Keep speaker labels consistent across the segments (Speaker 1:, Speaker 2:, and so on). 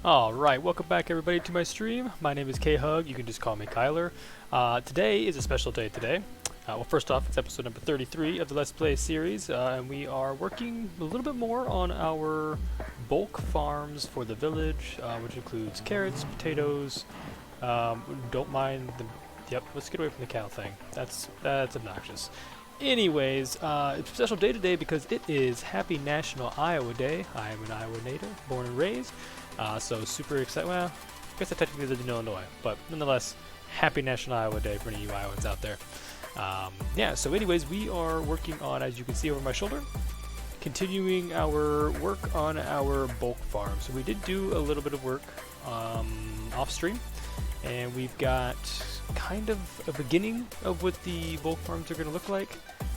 Speaker 1: Alright, welcome back everybody to my stream. My name is K-Hug, you can just call me Kyler. Today is a special day today. Well, first off, it's episode number 33 of the Let's Play series, and we are working a little bit more on our bulk farms for the village, which includes carrots, potatoes, don't mind the... Yep, let's get away from the cow thing. That's obnoxious. Anyways, it's a special day today because it is Happy National Iowa Day. I am an Iowa native, born and raised. So super excited. Well, I guess I technically live in Illinois, but nonetheless, Happy National Iowa Day for any of you Iowans out there. Yeah, so anyways, we are working on, as you can see over my shoulder, continuing our work on our bulk farm. So we did do a little bit of work off stream, and we've got kind of a beginning of what the bulk farms are going to look like.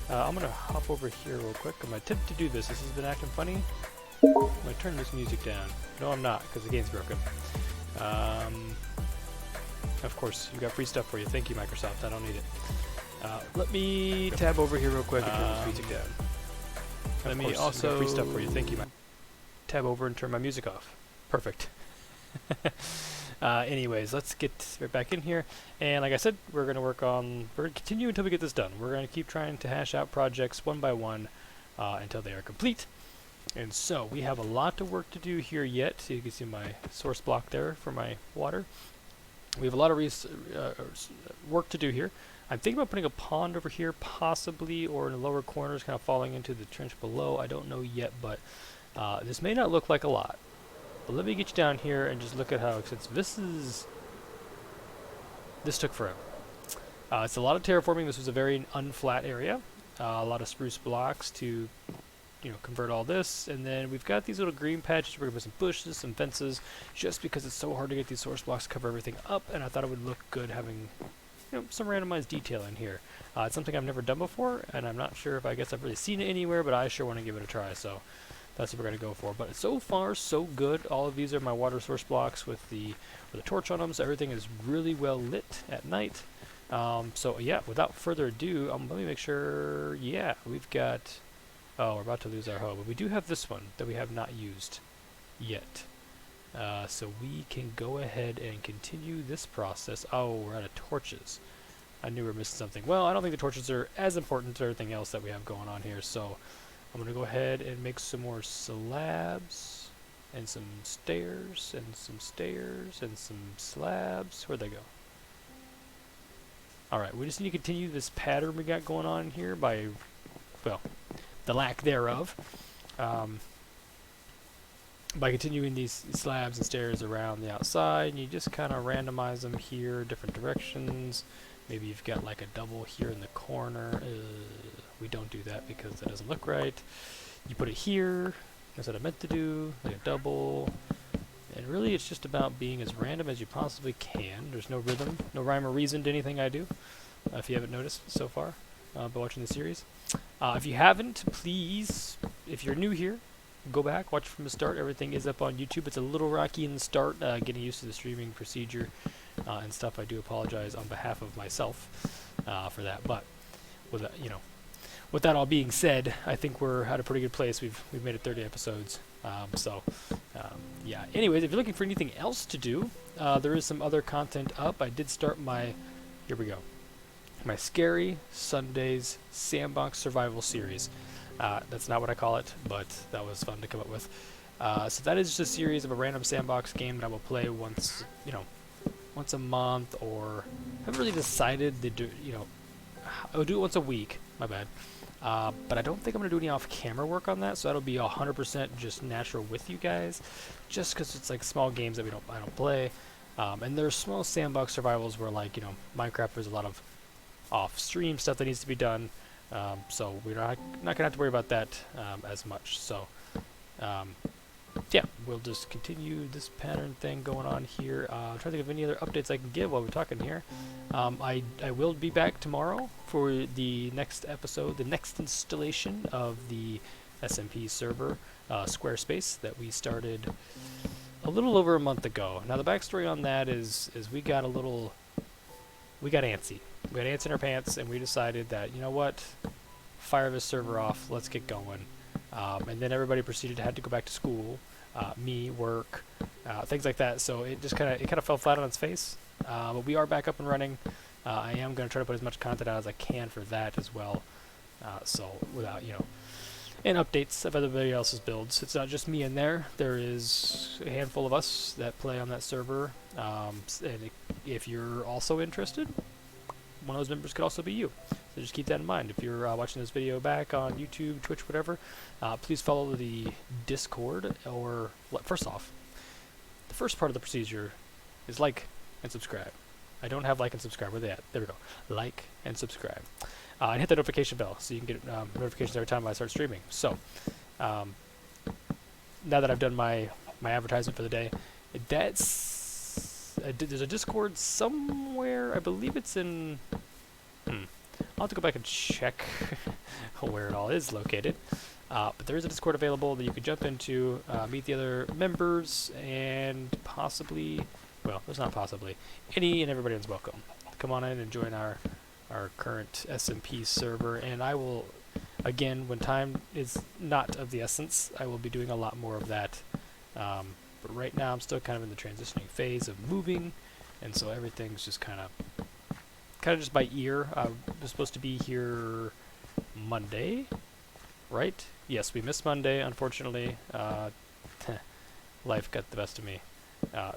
Speaker 1: I'm going to hop over here real quick. I'm going to attempt to do this. This has been acting funny. I'm going to turn this music down. No, I'm not, because the game's broken. Of course, you got free stuff for you. Thank you, Microsoft. I don't need it. Let me tab over here real quick and turn this music down. Let me also... free stuff for you. Thank you. Tab over and turn my music off. Perfect. Anyways, let's get right back in here. And like I said, we're going to continue until we get this done. We're going to keep trying to hash out projects one by one until they are complete. And so, we have a lot of work to do here yet. So you can see my source block there for my water. We have a lot of work to do here. I'm thinking about putting a pond over here, possibly, or in the lower corners, kind of falling into the trench below. I don't know yet, but this may not look like a lot. But let me get you down here and just look at how extensive this is. This took forever. It's a lot of terraforming. This was a very unflat area. A lot of spruce blocks to convert all this, and then we've got these little green patches. We're going to put some bushes, some fences, just because it's so hard to get these source blocks to cover everything up, and I thought it would look good having some randomized detail in here. It's something I've never done before, and I'm not sure if I've really seen it anywhere, but I sure want to give it a try, so that's what we're going to go for. But so far, so good. All of these are my water source blocks with a torch on them, so everything is really well lit at night. So yeah, without further ado, let me make sure, yeah, we've got... Oh, we're about to lose our hoe, but we do have this one that we have not used yet. So we can go ahead and continue this process. Oh, we're out of torches. I knew we were missing something. Well, I don't think the torches are as important to everything else that we have going on here, so I'm going to go ahead and make some more slabs, and some stairs, and some stairs, and some slabs. Where'd they go? Alright, we just need to continue this pattern we got going on here by, well, the lack thereof, by continuing these slabs and stairs around the outside. And you just kind of randomize them here, different directions. Maybe you've got like a double here in the corner. We don't do that because that doesn't look right. You put it here, that's what I meant to do, like a double. And really it's just about being as random as you possibly can. There's no rhythm, no rhyme or reason to anything I do, if you haven't noticed so far by watching the series. If you haven't, please, if you're new here, go back, watch from the start. Everything is up on YouTube. It's a little rocky in the start, getting used to the streaming procedure and stuff. I do apologize on behalf of myself for that. But with that, with that all being said, I think we're at a pretty good place. We've made it 30 episodes. Yeah. Anyways, if you're looking for anything else to do, there is some other content up. I did start my. Here we go. My Scary Sundays Sandbox Survival Series. That's not what I call it, but that was fun to come up with. So that is just a series of a random sandbox game that I will play once a month, or I haven't really decided to do, I will do it once a week, my bad. But I don't think I'm going to do any off-camera work on that, so that'll be 100% just natural with you guys, just because it's like small games that I don't play. And there's small sandbox survivals where, like, Minecraft, there's a lot of off-stream stuff that needs to be done, so we're not going to have to worry about that as much. So, yeah, we'll just continue this pattern thing going on here. I'm trying to think of any other updates I can give while we're talking here. I will be back tomorrow for the next episode, the next installation of the SMP server, Squarespace, that we started a little over a month ago. Now, the backstory on that is we got antsy. We got ants in our pants, and we decided that, you know what, fire this server off, let's get going. And then everybody proceeded to have to go back to school, me, work, things like that. So it just kind of fell flat on its face. But we are back up and running. I am going to try to put as much content out as I can for that as well. So without, and updates of everybody else's builds. It's not just me in there. There is a handful of us that play on that server. And if you're also interested, one of those members could also be you. So just keep that in mind. If you're watching this video back on YouTube, Twitch, whatever, please follow the Discord. Or first off, the first part of the procedure is like and subscribe. I don't have like and subscribe. Where they at? There we go. Like and subscribe. And hit the notification bell so you can get notifications every time I start streaming. So now that I've done my advertisement for the day, there's a Discord somewhere. I believe it's in... I'll have to go back and check where it all is located. But there is a Discord available that you can jump into, meet the other members, and possibly... Well, there's not possibly. Any and everybody is welcome. Come on in and join our current SMP server, and I will, again, when time is not of the essence, I will be doing a lot more of that. But right now I'm still kind of in the transitioning phase of moving, and so everything's just kind of just by ear. I was supposed to be here Monday, right? Yes, we missed Monday, unfortunately. Life got the best of me.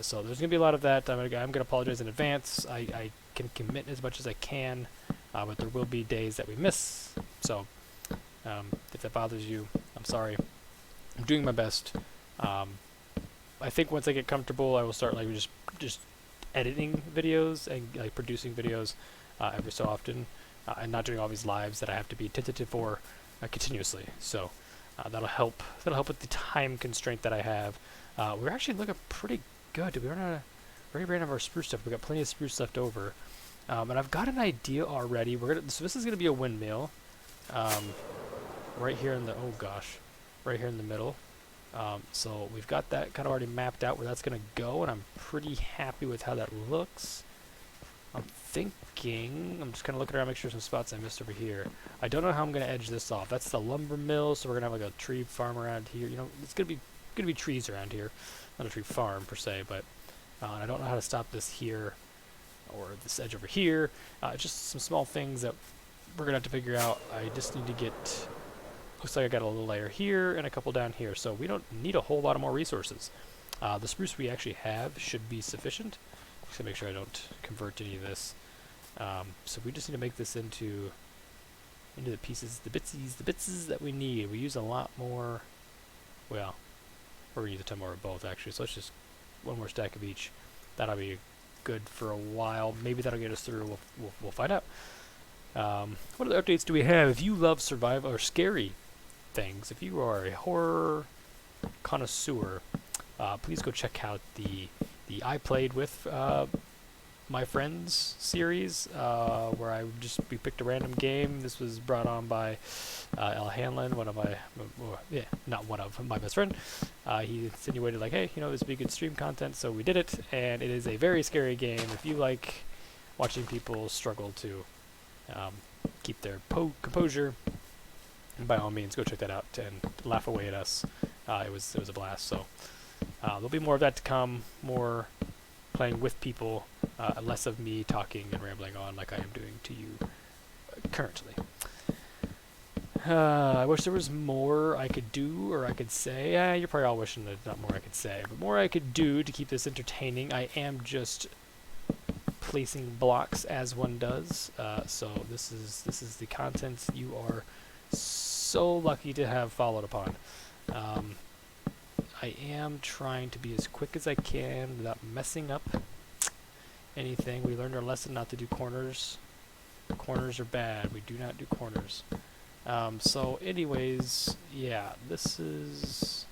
Speaker 1: So there's going to be a lot of that. I'm going to apologize in advance. I can commit as much as I can, but there will be days that we miss. So if that bothers you, I'm sorry. I'm doing my best. I think once I get comfortable, I will start like just editing videos and like producing videos every so often, and not doing all these lives that I have to be tentative for continuously. So that'll help. That'll help with the time constraint that I have. We're actually looking pretty good. We already ran out of our spruce stuff. We got plenty of spruce left over, and I've got an idea already. So this is gonna be a windmill, right here in the right here in the middle. So we've got that kind of already mapped out where that's gonna go, and I'm pretty happy with how that looks. I'm just kind of looking around, make sure some spots I missed over here. I don't know how I'm gonna edge this off. That's the lumber mill, so we're gonna have like a tree farm around here. It's gonna be trees around here, not a tree farm per se, but and I don't know how to stop this here or this edge over here. Just some small things that we're gonna have to figure out. I just need to get. Looks like I got a little layer here and a couple down here, so we don't need a whole lot of more resources. The spruce we actually have should be sufficient. Just to make sure I don't convert any of this. So we just need to make this into the pieces, the bitses that we need. We use a lot more. Well, we're gonna use a ton more of both actually. So let's just one more stack of each. That'll be good for a while. Maybe that'll get us through. We'll find out. What other updates do we have? If you love survival or scary things, if you are a horror connoisseur, please go check out the I Played With My Friends series, where we picked a random game. This was brought on by L. Hanlon, not one of my best friend. He insinuated like, hey, this would be good stream content, so we did it, and it is a very scary game. If you like watching people struggle to keep their composure, by all means, go check that out and laugh away at us. It was a blast. So there'll be more of that to come. More playing with people, less of me talking and rambling on like I am doing to you currently. I wish there was more I could do or I could say. You're probably all wishing there's not more I could say, but more I could do to keep this entertaining. I am just placing blocks as one does. So this is the content you are so lucky to have followed upon. I am trying to be as quick as I can without messing up anything. We learned our lesson not to do corners. Corners are bad. We do not do corners. So anyways, yeah, this is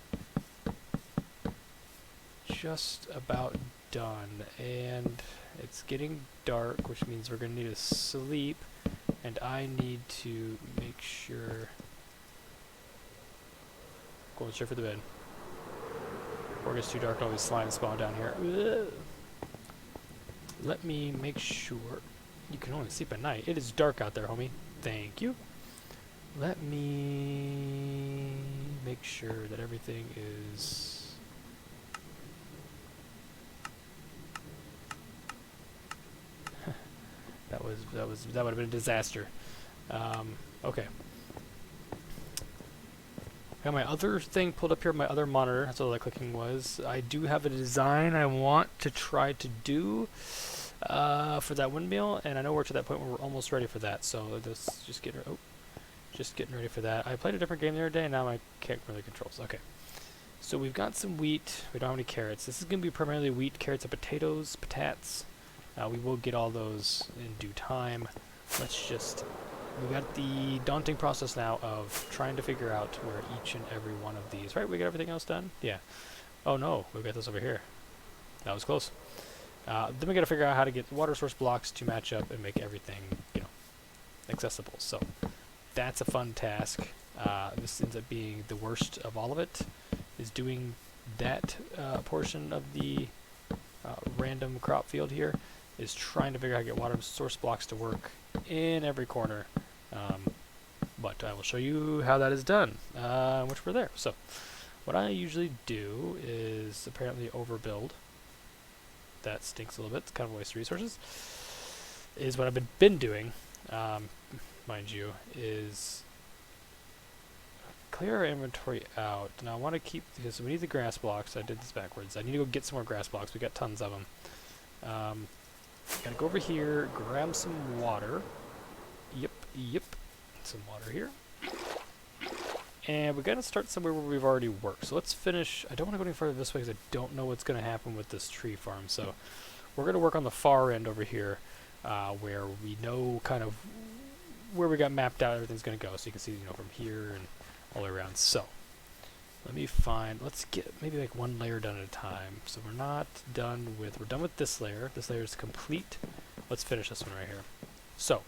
Speaker 1: just about done, and it's getting dark, which means we're going to need to sleep, and I need to make sure... Going straight for the bed. Before it gets too dark, all these slimes spawn down here. Ugh. Let me make sure... You can only sleep at night. It is dark out there, homie. Thank you. Let me make sure that everything is would have been a disaster. Okay. Got my other thing pulled up here, my other monitor. That's all that clicking was. I do have a design I want to try to do for that windmill, and I know we're to that point where we're almost ready for that. So let's just getting ready for that. I played a different game the other day, and now I can't really controls. Okay. So we've got some wheat. We don't have any carrots. This is going to be primarily wheat, carrots, and potatoes, potats. We will get all those in due time. We got the daunting process now of trying to figure out where each and every one of these. Right, we got everything else done? Yeah. Oh no, we've got this over here. That was close. Then we got to figure out how to get water source blocks to match up and make everything, accessible. So that's a fun task. This ends up being the worst of all of it, is doing that portion of the random crop field here, is trying to figure out how to get water source blocks to work in every corner. But I will show you how that is done, which we're there. So what I usually do is apparently overbuild. That stinks a little bit. It's kind of a waste of resources. Is what I've been doing, mind you, is clear our inventory out. Now I want to keep, because we need the grass blocks. I did this backwards. I need to go get some more grass blocks. We got tons of them. Gotta go over here, grab some water. Yep. Some water here. And we gotta start somewhere where we've already worked. So let's finish. I don't want to go any further this way because I don't know what's going to happen with this tree farm. So we're going to work on the far end over here, where we know kind of where we got mapped out everything's going to go. So you can see, from here and all the way around. So let's get maybe like one layer done at a time. So we're done with this layer. This layer is complete. Let's finish this one right here. So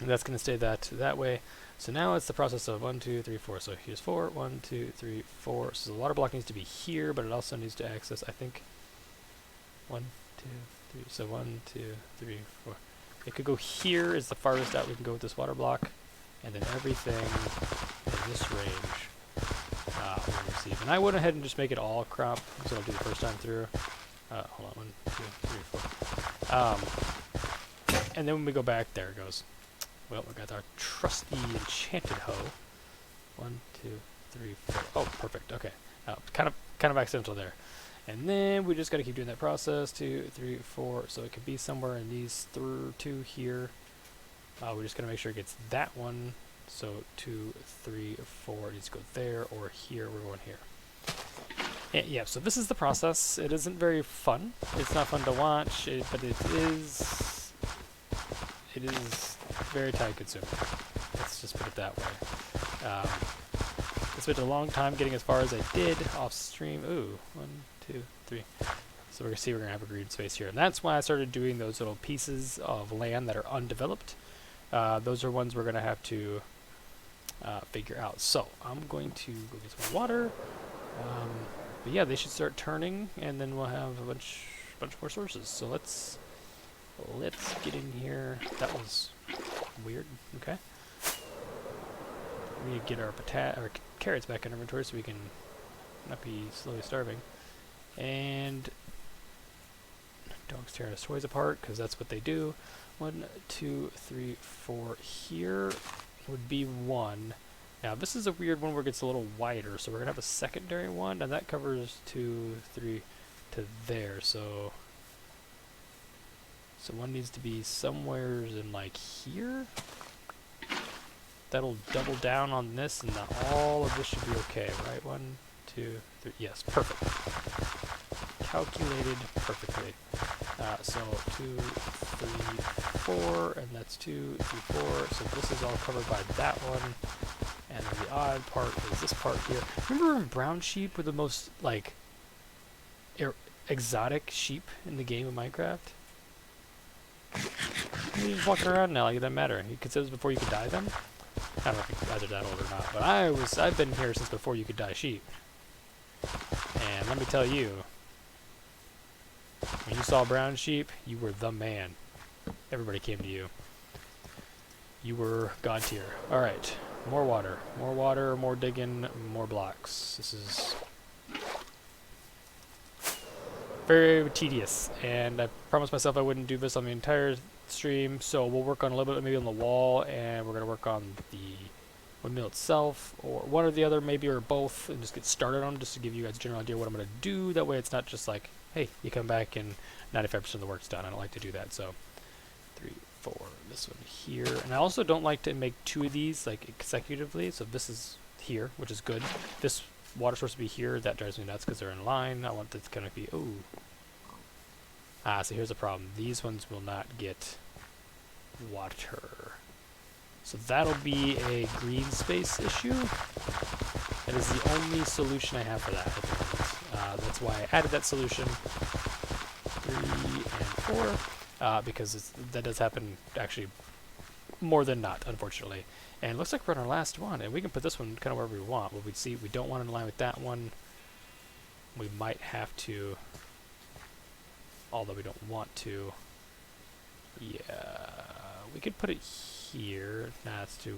Speaker 1: that's going to stay that way. So now it's the process of 1, 2, 3, 4. So here's 4, 1, 2, 3, 4. So the water block needs to be here, but it also needs to access, I think, 1, 2, 3. So 1, 2, 3, 4. It could go here is the farthest out we can go with this water block, and then everything in this range we'll receive. And I went ahead and just make it all crop, so I'll do the first time through. Hold on, 1, 2, 3, 4. And then when we go back, there it goes. Well, we got our trusty enchanted hoe. 1, 2, 3, 4. Oh, perfect. Okay. Kind of accidental there. And then we just got to keep doing that process. 2, 3, 4. So it could be somewhere in these two here. We just got to make sure it gets that one. So 2, 3, 4 needs to go there, or here. We're going here. And yeah. So this is the process. It isn't very fun. It's not fun to watch, but it is. It is very time consuming. Let's just put it that way. I spent a long time getting as far as I did off stream. Ooh, 1, 2, 3. So we're going to see we're going to have a green space here. And that's why I started doing those little pieces of land that are undeveloped. Those are ones we're going to have to figure out. So I'm going to go get some water. But yeah, they should start turning, and then we'll have a bunch more sources. So let's get in here. That was weird. Okay. We need to get our carrots back in inventory so we can not be slowly starving. And dogs tearing us toys apart because that's what they do. 1, 2, 3, 4 here would be 1. Now this is a weird one where it gets a little wider, so we're gonna have a secondary one, and that covers 2, 3 to there. So 1 needs to be somewhere in like here. That'll double down on this, and all of this should be okay, right? 1, 2, 3. Yes, perfect. Calculated perfectly. So 2, 3, 4, and that's 2, 3, 4. So this is all covered by that one. And then the odd part is this part here. Remember when brown sheep were the most like exotic sheep in the game of Minecraft? You're just walking around now, like it doesn't matter. You consider this before you could dye them? I don't know if you guys are that old or not, but I've been here since before you could dye sheep. And let me tell you, when you saw brown sheep, you were the man. Everybody came to you. You were god tier. Alright, more water, more digging, more blocks. This is very tedious, and I promised myself I wouldn't do this on the entire stream. So we'll work on a little bit maybe on the wall, and we're going to work on the windmill itself, or one or the other maybe, or both, and just get started on it, just to give you guys a general idea what I'm going to do. That way it's not just like, hey, you come back and 95% of the work's done. I don't like to do that. So 3, 4, this one here. And I also don't like to make 2 of these like consecutively. So this is here, which is good. This water source to be here. That drives me nuts because they're in line. I want this to kind of be, so here's the problem. These ones will not get water. So that'll be a green space issue. That is the only solution I have for that at the moment. That's why I added that solution. 3 and 4, because that does happen actually more than not, unfortunately. And it looks like we're on our last one, and we can put this one kind of wherever we want. What we'd see, we don't want it in line with that one. We might have to, although we don't want to. Yeah, we could put it here. Nah, it's too.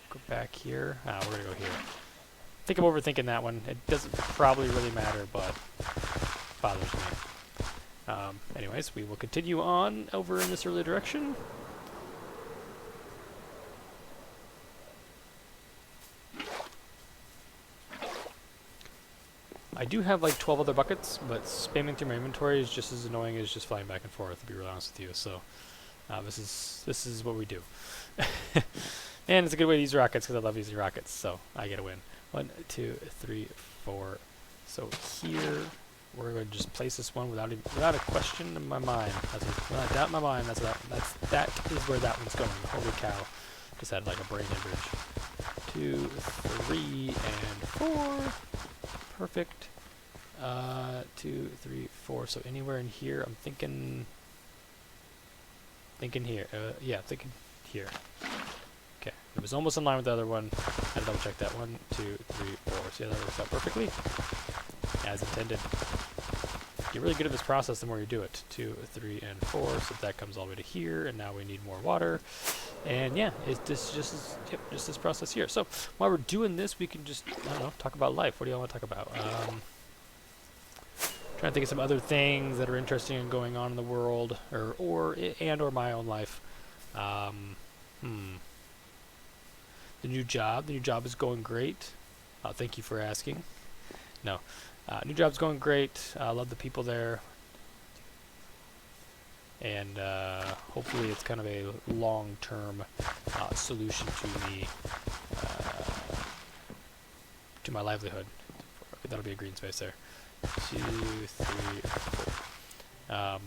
Speaker 1: Go back here. We're gonna go here. I think I'm overthinking that one. It doesn't probably really matter, but bothers me. Anyways, we will continue on over in this early direction. I do have like 12 other buckets, but spamming through my inventory is just as annoying as just flying back and forth, to be real honest with you. So this is what we do. And it's a good way to use rockets because I love using rockets, so I get a win. 1, 2, 3, 4. So here we're going to just place this one without a question in my mind. Without a doubt in my mind, that is where that one's going. Holy cow! Just had like a brain hemorrhage. 2, 3, and 4. Perfect. 2, 3, 4. So anywhere in here, I'm thinking here. Yeah, thinking here. Okay, it was almost in line with the other one. I had to double check that. 1, 2, 3, 4. See how that works out perfectly? As intended. Get really good at this process the more you do it. 2, 3, and 4. So that comes all the way to here, and now we need more water. And yeah, it's just this process here. So while we're doing this, we can just, I don't know, talk about life. What do y'all want to talk about? Trying to think of some other things that are interesting and going on in the world, or my own life. The new job is going great. Thank you for asking. No, new job's going great. I love the people there, and hopefully it's kind of a long-term solution to my livelihood. Okay, that'll be a green space there. 2, 3, 4.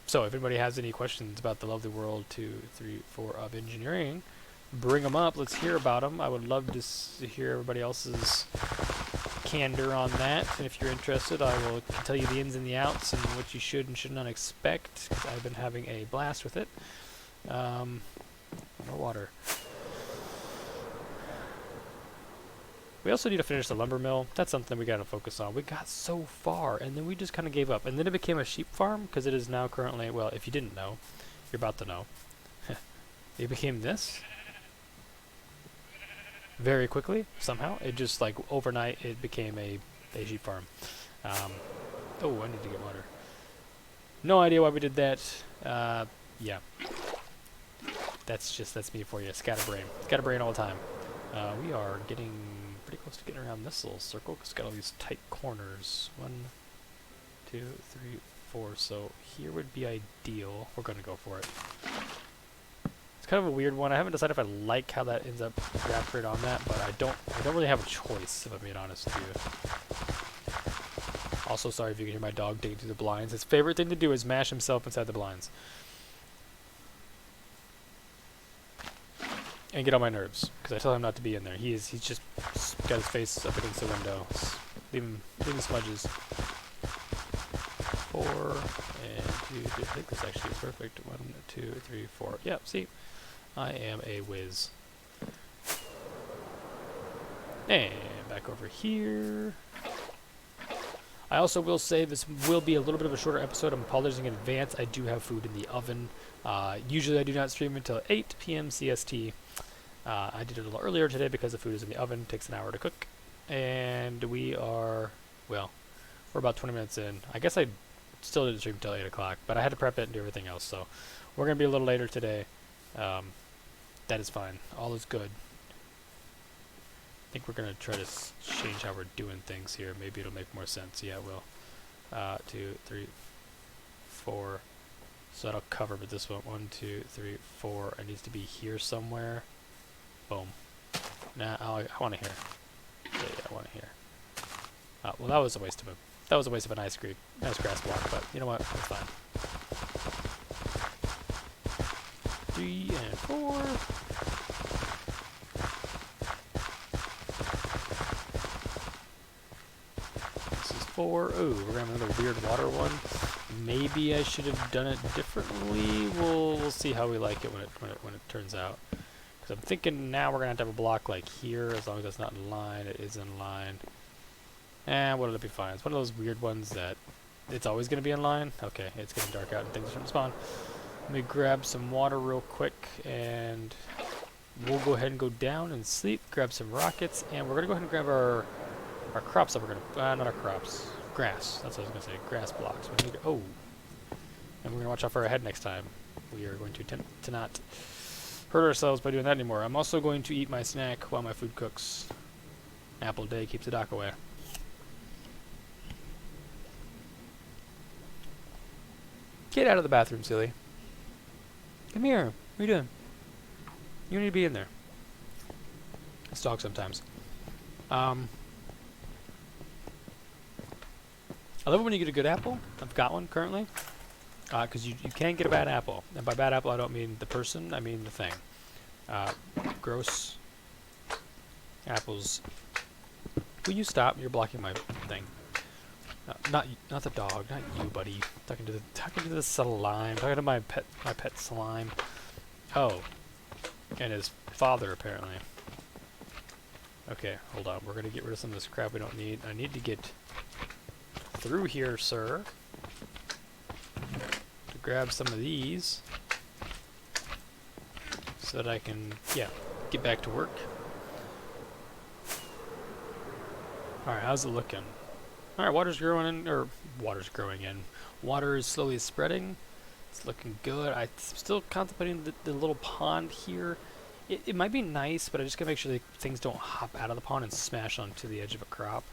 Speaker 1: So if anybody has any questions about the lovely world 2, 3, 4 of engineering, bring them up. Let's hear about them. I would love to hear everybody else's candor on that. And if you're interested, I will tell you the ins and the outs and what you should and should not expect, because I've been having a blast with it. More water. We also need to finish the lumber mill. That's something we got to focus on. We got so far, and then we just kind of gave up. And then it became a sheep farm, because it is now currently, well, if you didn't know, you're about to know. It became this. Very quickly, somehow. It just, like, overnight, it became a sheep farm. Oh, I need to get water. No idea why we did that. Yeah. That's me for you. Scatterbrain. Scatterbrain all the time. We are getting pretty close to getting around this little circle, because it's got all these tight corners. 1, 2, 3, 4. So here would be ideal. We're going to go for it. It's kind of a weird one. I haven't decided if I like how that ends up wrapped right on that, but I don't really have a choice, if I'm being honest with you. Also, sorry if you can hear my dog digging through the blinds. His favorite thing to do is mash himself inside the blinds. And get on my nerves, because I tell him not to be in there. He's just got his face up against the window. Leave him smudges. 4 and 2, 3. I think this actually is perfect. 1, 2, 3, 4. Yeah, see? I am a whiz. And back over here. I also will say this will be a little bit of a shorter episode. I'm apologizing in advance. I do have food in the oven. Usually I do not stream until 8 p.m. CST. I did it a little earlier today because the food is in the oven. It takes an hour to cook. And we are, well, we're about 20 minutes in. I guess I still didn't stream until 8 o'clock, but I had to prep it and do everything else, so we're going to be a little later today. That is fine. All is good. I think we're going to try to change how we're doing things here. Maybe it'll make more sense. Yeah, it will. 2, 3, 4. So that'll cover, but this one, 1, 2, 3, 4. It needs to be here somewhere. Boom. Nah, I want to hear. Yeah, I want to hear. Well, that was a waste of a nice grass block, but you know what? It's fine. 3 and 4. This is 4. Ooh, we're gonna have another weird water one. Maybe I should have done it differently. We'll see how we like it when it turns out. Because I'm thinking now we're gonna have to have a block like here, as long as that's not in line. It is in line. And what'll it be fine? It's one of those weird ones that it's always gonna be in line. Okay, it's getting dark out and things are starting to spawn. Let me grab some water real quick, and we'll go ahead and go down and sleep. Grab some rockets, and we're gonna go ahead and grab our crops that we're gonna not our crops, grass. That's what I was gonna say. Grass blocks. We need and we're gonna watch out for our head next time. We are going to attempt to not hurt ourselves by doing that anymore. I'm also going to eat my snack while my food cooks. Apple a day keeps the doc away. Get out of the bathroom, silly. Come here. What are you doing? You need to be in there. It's dog sometimes. I love it when you get a good apple. I've got one currently. Because you can get a bad apple. And by bad apple, I don't mean the person, I mean the thing. Gross apples. Will you stop? You're blocking my thing. Not the dog, not you, buddy. Talking to the slime. Talking to my pet slime. Oh, and his father apparently. Okay, hold on. We're gonna get rid of some of this crap we don't need. I need to get through here, sir. To grab some of these, so that I can, get back to work. All right, how's it looking? Alright, water is slowly spreading. It's looking good. I'm still contemplating the little pond here. It might be nice, but I just gotta make sure that things don't hop out of the pond and smash onto the edge of a crop.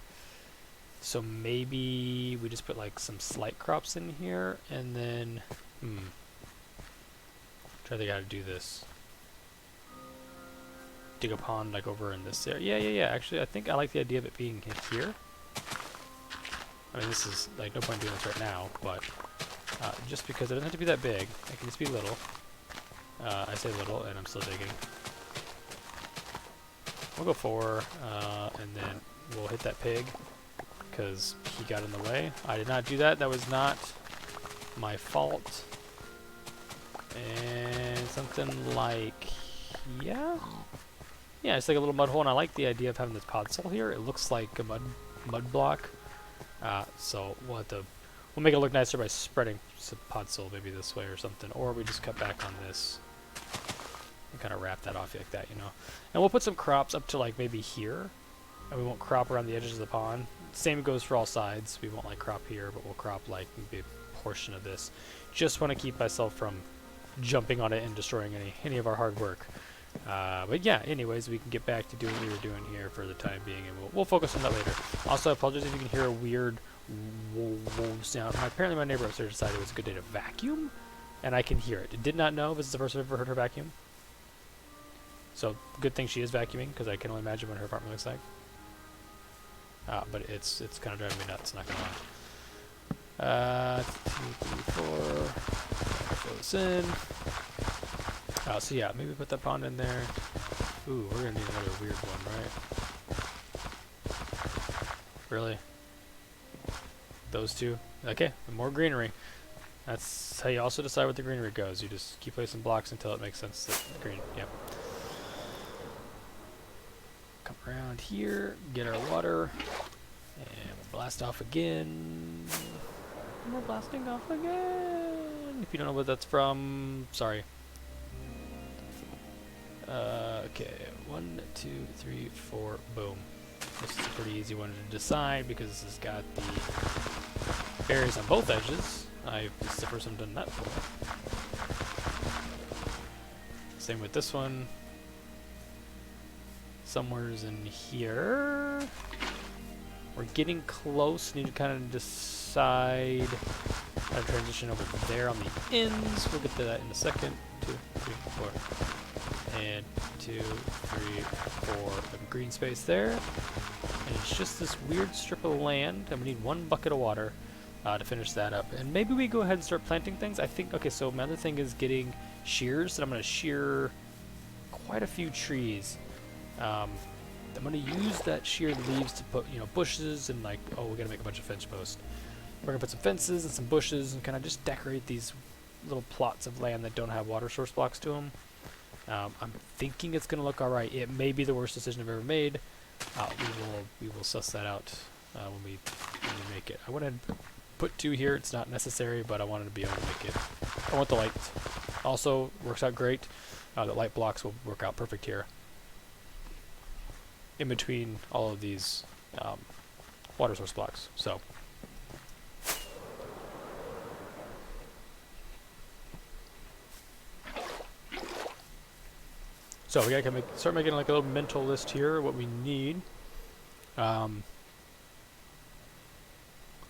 Speaker 1: So maybe we just put like some slight crops in here, and then, try to think how to do this. Dig a pond like over in this area. Yeah. Actually, I think I like the idea of it being here. I mean, this is, like, no point doing this right now, but just because it doesn't have to be that big, it can just be little. I say little, and I'm still digging. We'll go 4, and then we'll hit that pig, because he got in the way. I did not do that. That was not my fault. And something like, yeah, it's like a little mud hole, and I like the idea of having this podzol here. It looks like a mud block. So we'll make it look nicer by spreading some podzol maybe this way or something, or we just cut back on this and kind of wrap that off like that, you know. And we'll put some crops up to like maybe here, and we won't crop around the edges of the pond. Same goes for all sides. We won't like crop here, but we'll crop like maybe a portion of this. Just want to keep myself from jumping on it and destroying any of our hard work. But yeah, anyways, we can get back to doing what we were doing here for the time being, and we'll focus on that later. Also, I apologize if you can hear a weird sound. Apparently my neighbor upstairs decided it was a good day to vacuum, and I can hear it. Did not know this is the first I've ever heard her vacuum. So, good thing she is vacuuming, because I can only imagine what her apartment looks like. But it's kind of driving me nuts, not gonna lie. 2, 3, 4. Fill this in. So yeah, maybe put that pond in there. Ooh, we're gonna need another weird one, right? Really? Those two? Okay, more greenery. That's how you also decide where the greenery goes. You just keep placing blocks until it makes sense that green, yep. Come around here, get our water, and we'll blast off again. And we're blasting off again! If you don't know what that's from, sorry. Okay, 1, 2, 3, 4, boom. This is a pretty easy one to decide because this has got the barriers on both edges. This is the first time I've done that before. Same with this one. Somewhere's in here. We're getting close. Need to kind of decide how to transition over there on the ends. We'll get to that in a second. 2, 3, 4. And 2, 3, 4. A green space there. And it's just this weird strip of land. And we need 1 bucket of water to finish that up. And maybe we go ahead and start planting things. I think, okay, so my other thing is getting shears. And I'm going to shear quite a few trees. I'm going to use that sheared leaves to put, bushes and like, oh, we're going to make a bunch of fence posts. We're going to put some fences and some bushes and kind of just decorate these little plots of land that don't have water source blocks to them. I'm thinking it's going to look alright. It may be the worst decision I've ever made. We will suss that out when we make it. I wanted to put 2 here. It's not necessary, but I wanted to be able to make it. I want the light. Also, works out great. The light blocks will work out perfect here. In between all of these water source blocks. So we gotta start making like a little mental list here. What we need: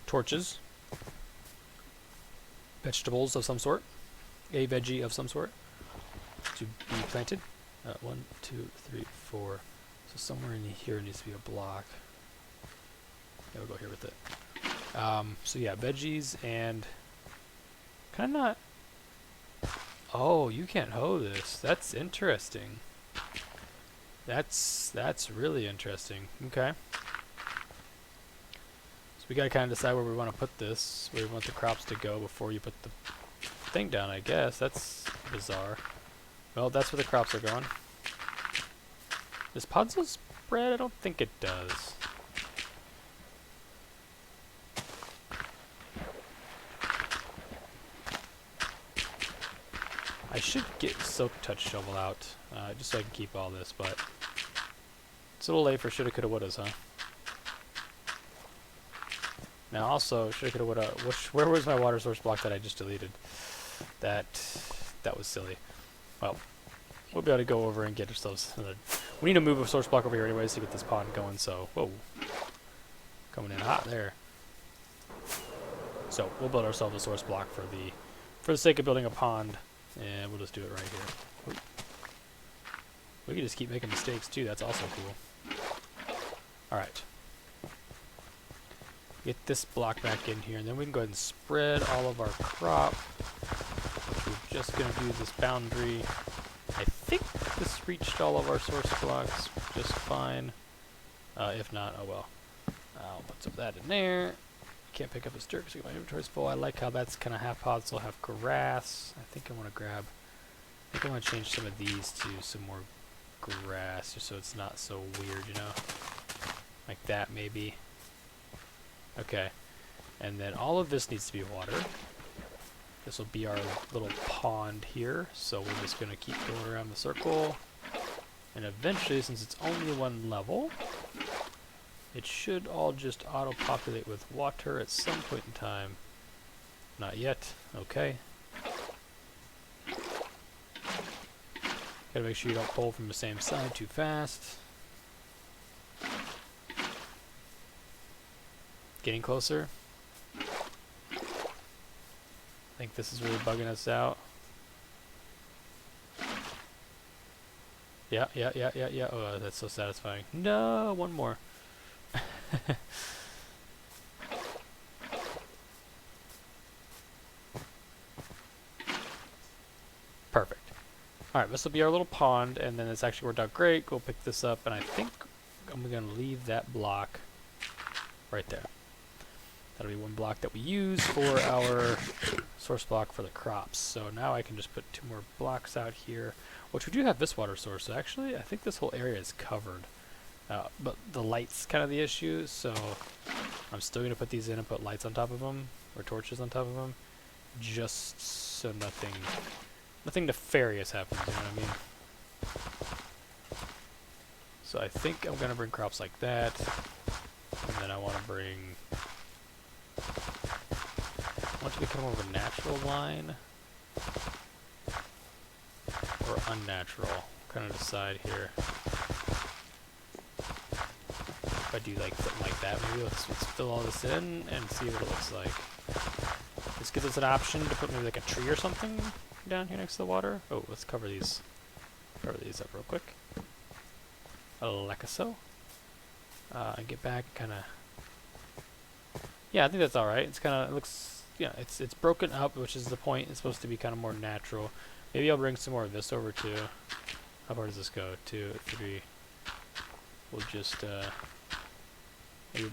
Speaker 1: torches, vegetables of some sort, a veggie of some sort to be planted. 1, 2, 3, 4. So somewhere in here needs to be a block. Yeah, we'll go here with it. So yeah, veggies and kind of not. Oh, you can't hoe this. That's interesting. That's really interesting. Okay. So we gotta kind of decide where we want to put this, where we want the crops to go before you put the thing down. I guess that's bizarre. Well, that's where the crops are going. Does Podzol spread? I don't think it does. I should get Silk Touch Shovel out, just so I can keep all this, but it's a little late for shoulda, coulda, wouldas, huh? Now also, shoulda, coulda, woulda, where was my water source block that I just deleted? That was silly. Well, we'll be able to go over and get ourselves another. We need to move a source block over here anyways to get this pond going, so, whoa. Coming in hot there. So, we'll build ourselves a source block for the sake of building a pond, and we'll just do it right here. Oop. We can just keep making mistakes too, that's also cool. Alright. Get this block back in here, and then we can go ahead and spread all of our crop. We're just going to do this boundary. I think this reached all of our source blocks just fine. If not, oh well. I'll put some of that in there. Can't pick up this dirt because my inventory's full. I like how that's kind of half pods, so have grass. I think I want to change some of these to some more grass, just so it's not so weird, like that maybe. Okay, and then all of this needs to be water. This will be our little pond here, so we're just going to keep going around the circle. And eventually, since it's only 1 level, it should all just auto-populate with water at some point in time. Not yet. Okay. Gotta make sure you don't pull from the same side too fast. Getting closer. I think this is really bugging us out. Yeah. Oh, that's so satisfying. No, 1 more. Perfect. Alright, this will be our little pond, and then it's actually worked out great. We'll pick this up, and I think I'm going to leave that block right there. That'll be 1 block that we use for our source block for the crops. So now I can just put 2 more blocks out here, which we do have this water source. So actually, I think this whole area is covered. But the light's kind of the issue, so I'm still going to put these in and put lights on top of them, or torches on top of them, just so nothing nefarious happens, you know what I mean? So I think I'm going to bring crops like that, and then I want to bring should be kind of more of a natural line or unnatural. Kind of decide here. If I do like something like that, maybe let's fill all this in and see what it looks like. This gives us an option to put maybe like a tree or something down here next to the water. Oh, let's cover these up real quick. Like so. And get back, kind of. Yeah, I think that's all right. It's kind of, it looks, yeah, it's broken up, which is the point. It's supposed to be kind of more natural. Maybe I'll bring some more of this over too. How far does this go? 2, 3. We'll just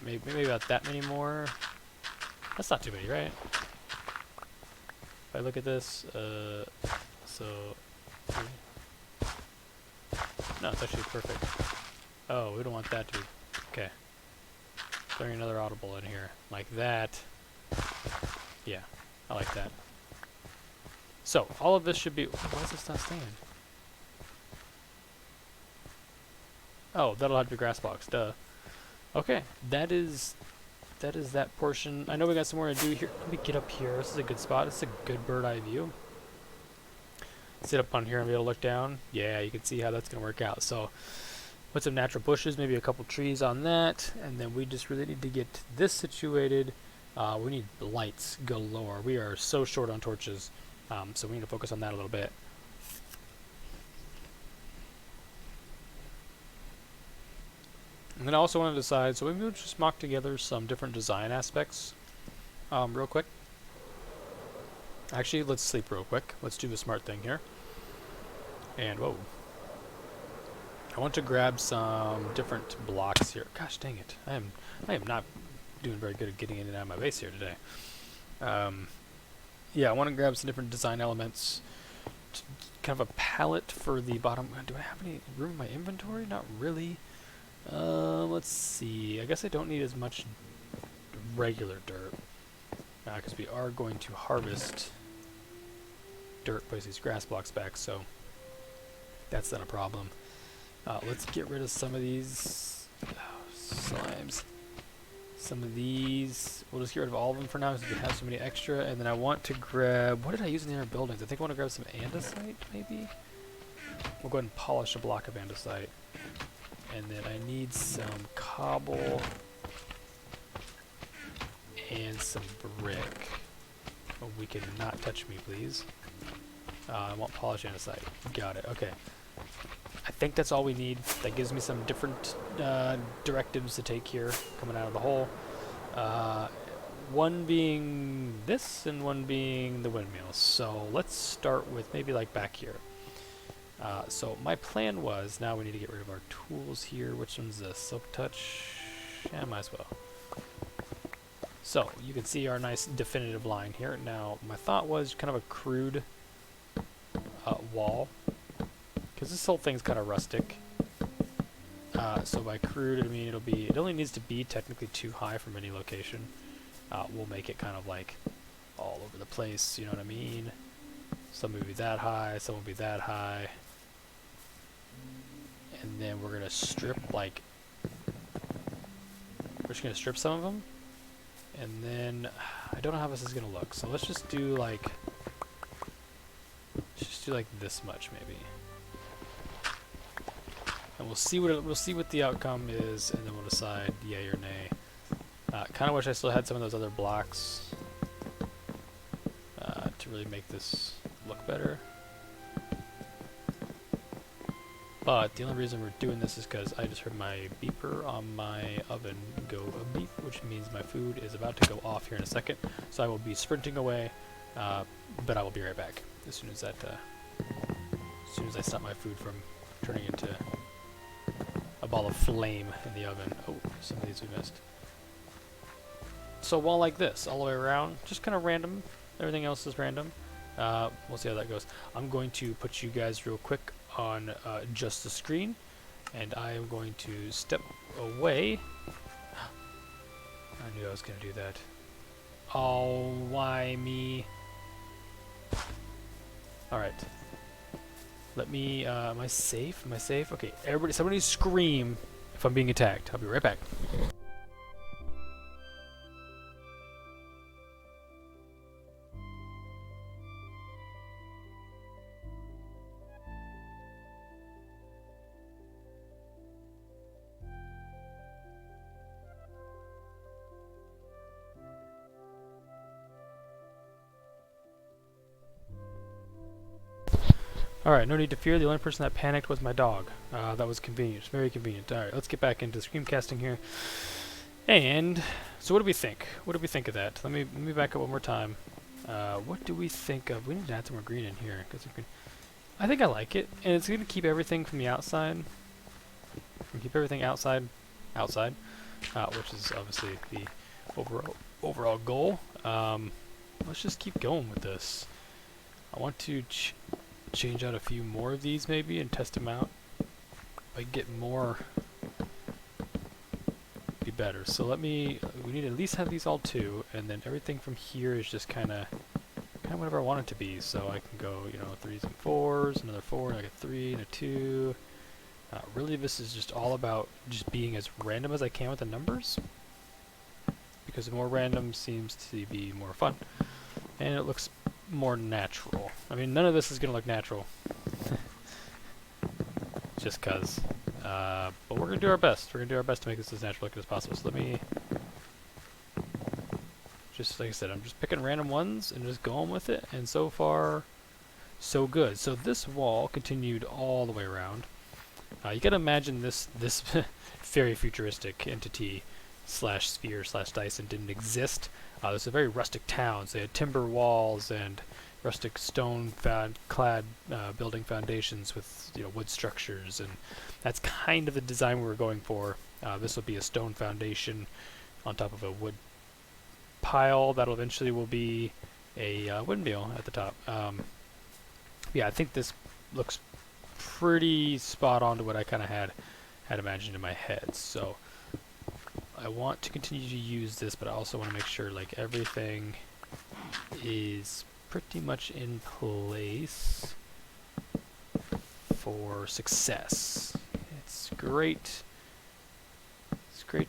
Speaker 1: maybe about that many more. That's not too many, right? If I look at this, so no, it's actually perfect. Oh, we don't want that to be okay. Throwing another audible in here like that. Yeah, I like that. So all of this should be. Why is this not staying? Oh, that'll have to be grass box. Duh. Okay, that is that portion. I know we got some more to do here. Let me get up here. This is a good spot. It's a good bird eye view. Sit up on here and be able to look down. Yeah, you can see how that's going to work out. So put some natural bushes, maybe a couple trees on that, and then we just really need to get this situated. We need lights galore. We are so short on torches, so we need to focus on that a little bit. And then I also want to decide, so maybe we'll just mock together some different design aspects real quick. Actually, let's sleep real quick. Let's do the smart thing here. And, whoa. I want to grab some different blocks here. Gosh dang it. I am not doing very good at getting in and out of my base here today. Yeah, I want to grab some different design elements. Kind of a palette for the bottom. Do I have any room in my inventory? Not really. Let's see. I guess I don't need as much regular dirt. Because we are going to harvest dirt, place these grass blocks back, so that's not a problem. Let's get rid of some of these slimes. Some of these, we'll just get rid of all of them for now because we have so many extra. And then I want to grab, what did I use in the other buildings? I think I want to grab some andesite, maybe? We'll go ahead and polish a block of andesite. And then I need some cobble and some brick. Oh, we cannot touch me, please. I want polished andesite. Got it. Okay. I think that's all we need. That gives me some different directives to take here coming out of the hole. One being this and one being the windmill. So let's start with maybe like back here. So my plan was, now we need to get rid of our tools here. Which one's this? Silk touch? Yeah, might as well. So you can see our nice definitive line here. Now my thought was kind of a crude wall, because this whole thing's kind of rustic. So by crude I mean it only needs to be technically too high from any location. We'll make it kind of like all over the place, you know what I mean? Some will be that high, some will be that high. And then we're gonna strip we're just gonna strip some of them. And then I don't know how this is gonna look, so let's just do like this much maybe. And we'll see what the outcome is, and then we'll decide yay or nay. Kind of wish I still had some of those other blocks to really make this look better. But the only reason we're doing this is because I just heard my beeper on my oven go a beep, which means my food is about to go off here in a second. So I will be sprinting away, but I will be right back as soon as that, as soon as I stop my food from turning into a ball of flame in the oven. Oh, some of these we missed. So wall like this, all the way around, just kind of random. Everything else is random. We'll see how that goes. I'm going to put you guys real quick on just the screen, and I am going to step away. I knew I was going to do that. Oh, why me? Alright. Let me, am I safe? Am I safe? Okay, everybody, somebody scream if I'm being attacked. I'll be right back. Alright, no need to fear. The only person that panicked was my dog. That was convenient. Very convenient. Alright, let's get back into screencasting here. And, so what do we think? What do we think of that? Let me back up one more time. What do we think of... We need to add some more green in here. I think I like it. And it's going to keep everything from the outside. Keep everything outside. Which is obviously the overall goal. Let's just keep going with this. I want to change out a few more of these maybe and test them out. If I get more, be better. So we need to at least have these all 2, and then everything from here is just kind of whatever I want it to be. So I can go, 3s and 4s, another 4, like a 3 and a 2. Really, this is just all about just being as random as I can with the numbers, because the more random seems to be more fun, and it looks more natural. I mean, none of this is going to look natural, just cause. But we're going to do our best. We're going to do our best to make this as natural looking as possible. So let me, just like I said, I'm just picking random ones and just going with it, and so far, so good. So this wall continued all the way around. You gotta imagine this very futuristic entity / sphere / Dyson didn't exist. This is a very rustic town. So they had timber walls and rustic stone clad building foundations with wood structures, and that's kind of the design we were going for. This will be a stone foundation on top of a wood pile that'll eventually will be a windmill at the top. Yeah, I think this looks pretty spot on to what I kind of had imagined in my head. So I want to continue to use this, but I also want to make sure like everything is pretty much in place for success. It's great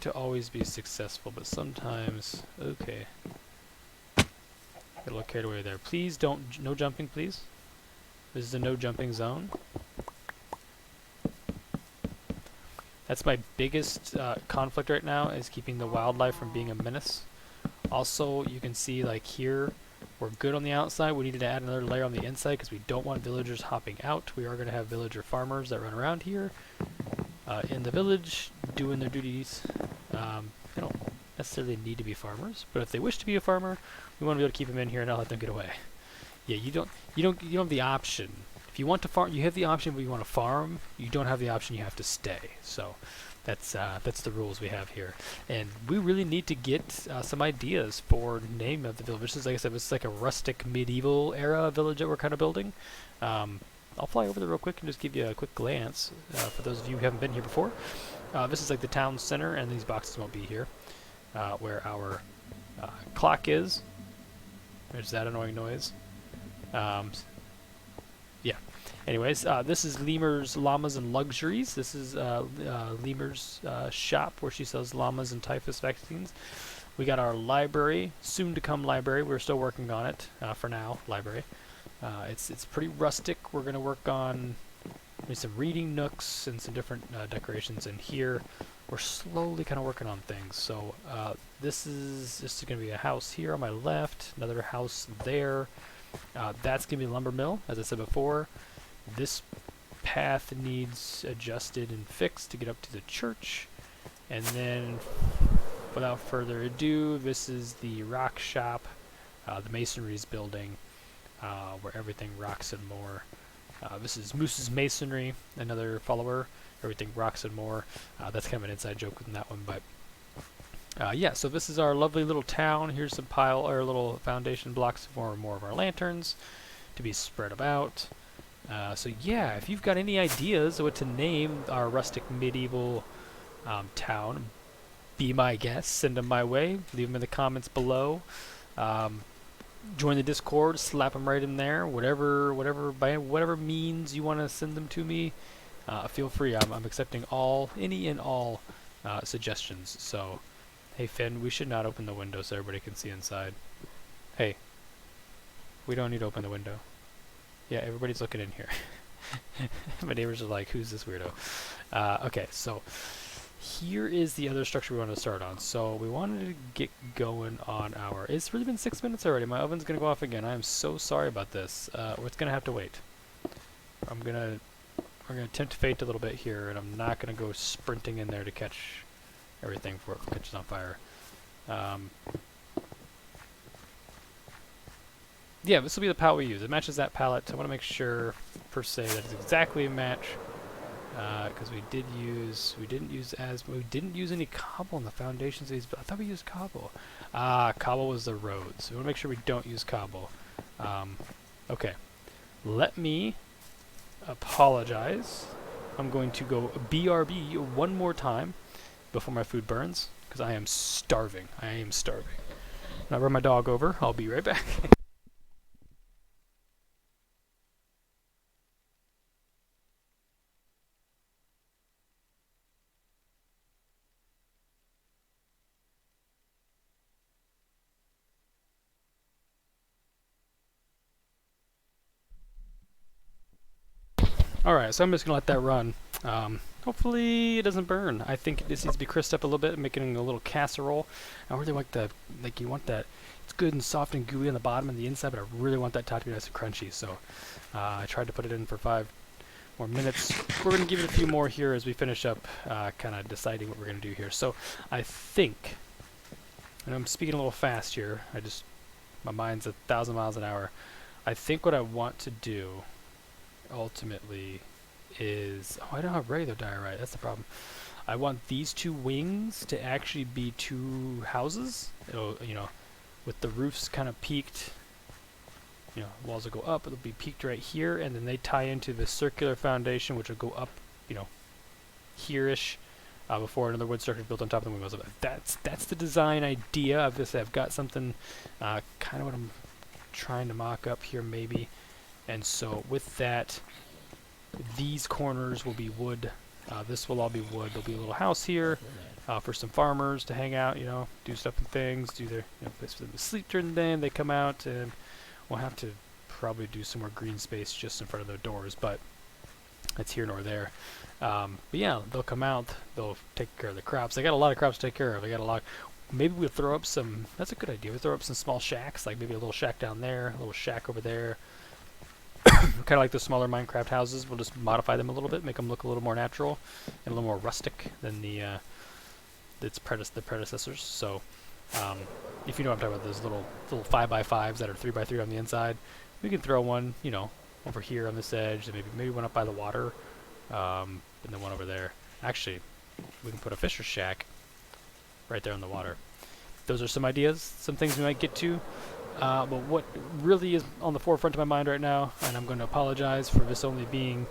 Speaker 1: to always be successful, but sometimes, okay, get a little carried away there. Please don't, no jumping please. This is a no jumping zone. That's my biggest conflict right now, is keeping the wildlife from being a menace. Also, you can see like here, we're good on the outside. We needed to add another layer on the inside because we don't want villagers hopping out. We are going to have villager farmers that run around here in the village doing their duties. They don't necessarily need to be farmers, but if they wish to be a farmer, we want to be able to keep them in here and not let them get away. Yeah, you don't have the option. If you want to farm, you have the option, but you want to farm, you don't have the option, you have to stay. So that's the rules we have here. And we really need to get some ideas for the name of the village. This is, like I said, this is like a rustic medieval era village that we're kind of building. I'll fly over there real quick and just give you a quick glance for those of you who haven't been here before. This is like the town center, and these boxes won't be here, where our clock is. There's that annoying noise. Yeah. Anyways, this is Lemur's Llamas and Luxuries. This is Lemur's shop where she sells llamas and typhus vaccines. We got our library, soon to come library. We're still working on it for now. Library. It's pretty rustic. We're gonna work on some reading nooks and some different decorations in here. We're slowly kind of working on things. So this is gonna be a house here on my left. Another house there. That's going to be a lumber mill, as I said before. This path needs adjusted and fixed to get up to the church. And then, without further ado, this is the rock shop, the masonry's building, where everything rocks and more. This is Moose's Masonry, another follower. Everything rocks and more. That's kind of an inside joke with that one, but yeah, so this is our lovely little town. Here's some little foundation blocks for more of our lanterns to be spread about. So yeah, if you've got any ideas of what to name our rustic medieval town, be my guest. Send them my way. Leave them in the comments below. Join the Discord. Slap them right in there. By whatever means you want to send them to me, feel free. I'm accepting any and all suggestions. So. Hey Finn, we should not open the window so everybody can see inside. Hey, we don't need to open the window. Yeah, everybody's looking in here. My neighbors are like, who's this weirdo? Okay, so here is the other structure we want to start on. So we wanted to get going on our... It's really been 6 minutes already. My oven's going to go off again. I am so sorry about this. It's going to have to wait. we're gonna tempt fate a little bit here, and I'm not gonna go sprinting in there to catch everything before it catches on fire. Yeah, this will be the palette we use. It matches that palette. I want to make sure, per se, that it's exactly a match. Because we didn't use any cobble in the foundations. I thought we used cobble. Cobble was the road, so we want to make sure we don't use cobble. Okay, let me apologize. I'm going to go BRB one more time before my food burns, because I am starving. I am starving. I'll run my dog over. I'll be right back. Alright, so I'm just going to let that run. Hopefully it doesn't burn. I think this needs to be crisped up a little bit, making a little casserole. I really like you want that, it's good and soft and gooey on the bottom and the inside, but I really want that top to be nice and crunchy, so I tried to put it in for 5 more minutes. We're going to give it a few more here as we finish up kind of deciding what we're going to do here. So I think, and I'm speaking a little fast here, my mind's 1,000 miles an hour. I think what I want to do ultimately is, I don't have regular diorite, that's the problem. I want these 2 wings to actually be 2 houses. It'll, with the roofs kind of peaked, walls will go up, it'll be peaked right here, and then they tie into the circular foundation, which will go up, here-ish, before another wood structure is built on top of the windows. That's the design idea. Obviously, I've got something, kind of what I'm trying to mock up here, maybe. And so with that, these corners will be wood. This will all be wood. There'll be a little house here for some farmers to hang out, do stuff and things, do their place for them to sleep during the day, and they come out, and we'll have to probably do some more green space just in front of their doors, but it's here nor there. But yeah, they'll come out, they'll take care of the crops. They got a lot of crops to take care of. They got a lot. Maybe we'll throw up some, that's a good idea, we'll throw up some small shacks, like maybe a little shack down there, a little shack over there. Kind of like the smaller Minecraft houses. We'll just modify them a little bit, make them look a little more natural and a little more rustic than the predecessors. So, if you know what I'm talking about, those little 5x5s that are 3x3 on the inside, we can throw one, over here on this edge, and maybe one up by the water, and then one over there. Actually, we can put a fisher's shack right there on the water. Those are some ideas, some things we might get to. But what really is on the forefront of my mind right now, and I'm going to apologize for this only being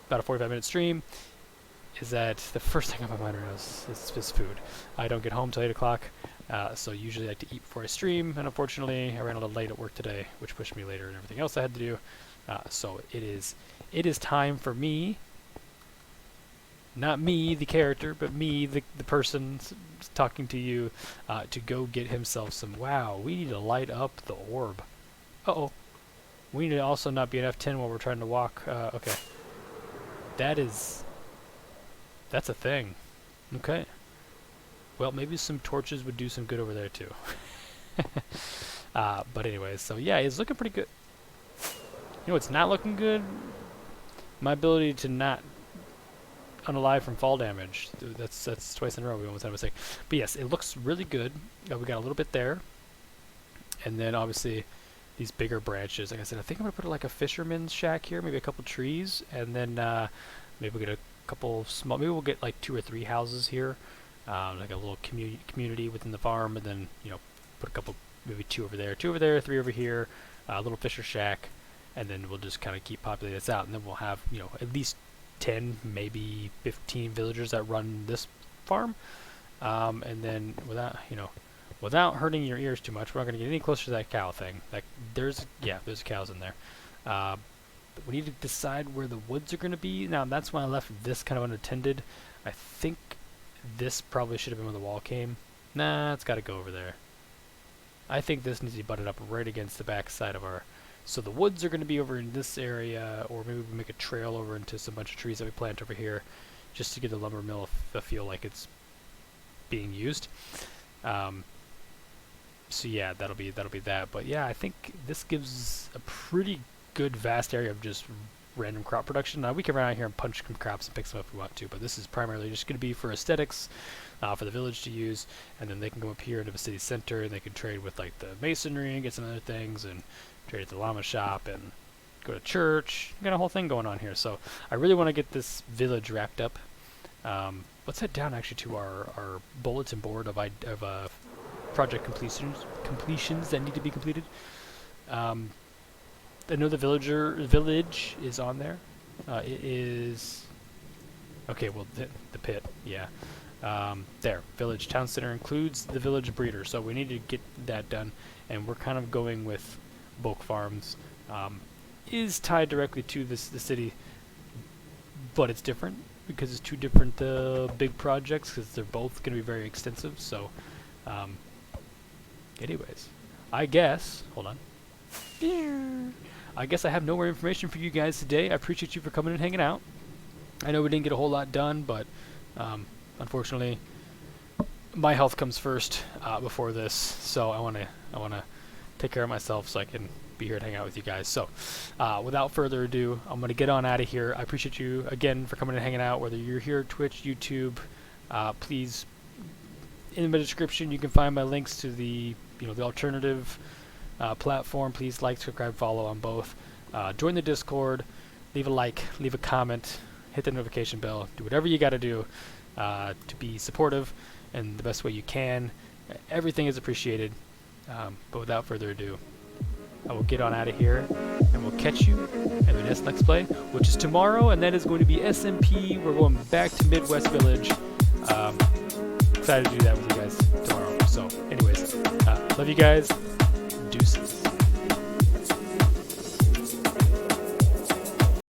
Speaker 1: about a 45-minute stream, is that the first thing on my mind right now is food. I don't get home till 8 o'clock, so usually I like to eat before I stream, and unfortunately I ran a little late at work today, which pushed me later and everything else I had to do. So it is time for me, not me, the character, but me, the person talking to you, to go get himself some... Wow, we need to light up the orb. Uh-oh. We need to also not be an F10 while we're trying to walk. Okay. That's a thing. Okay. Well, maybe some torches would do some good over there, too. But anyways, so yeah, it's looking pretty good. You know what's not looking good? My ability to not unalive from fall damage. That's twice in a row we almost had a mistake. But yes, it looks really good. We got a little bit there. And then obviously these bigger branches. Like I said, I think I'm going to put like a fisherman's shack here, maybe a couple trees, and then maybe we'll get a couple small, maybe we'll get like 2 or 3 houses here, like a little community within the farm, and then, put a couple, maybe 2 over there, 3 over here, a little fisher shack, and then we'll just kind of keep populating this out, and then we'll have, at least 10, maybe 15 villagers that run this farm, and then without hurting your ears too much, we're not going to get any closer to that cow thing. There's cows in there. But we need to decide where the woods are going to be. Now, that's why I left this kind of unattended. I think this probably should have been where the wall came. Nah, it's got to go over there. I think this needs to be butted up right against the back side of our... So the woods are going to be over in this area, or maybe we make a trail over into some bunch of trees that we plant over here, just to give the lumber mill a feel like it's being used. So yeah, that'll be that. But yeah, I think this gives a pretty good vast area of just random crop production. We can run out here and punch some crops and pick some up if we want to, but this is primarily just going to be for aesthetics, for the village to use, and then they can go up here into the city center and they can trade with like the masonry and get some other things, and trade at the llama shop and go to church. Got a whole thing going on here. So I really want to get this village wrapped up. Let's head down actually to our bulletin board of project completions that need to be completed. I know the village is on there. It is okay. Well, the pit, yeah. There, village town center includes the village breeder, so we need to get that done. And we're kind of going with BULK Farms. Is tied directly to the city, but it's different because it's two different big projects, because they're both going to be very extensive. So, anyways, I guess, hold on. I guess I have no more information for you guys today. I appreciate you for coming and hanging out. I know we didn't get a whole lot done, but unfortunately, my health comes first before this. So I want to take care of myself so I can be here to hang out with you guys. So without further ado, I'm going to get on out of here. I appreciate you again for coming and hanging out, whether you're here, Twitch, YouTube. Please, in the description, you can find my links to the alternative platform. Please like, subscribe, follow on both. Join the Discord, leave a like, leave a comment, hit the notification bell, do whatever you got to do to be supportive in the best way you can. Everything is appreciated. But without further ado, I will get on out of here, and we'll catch you in the next Let's Play, which is tomorrow, and that is going to be SMP. We're going back to Midwest Village. Excited to do that with you guys tomorrow. So anyways, love you guys.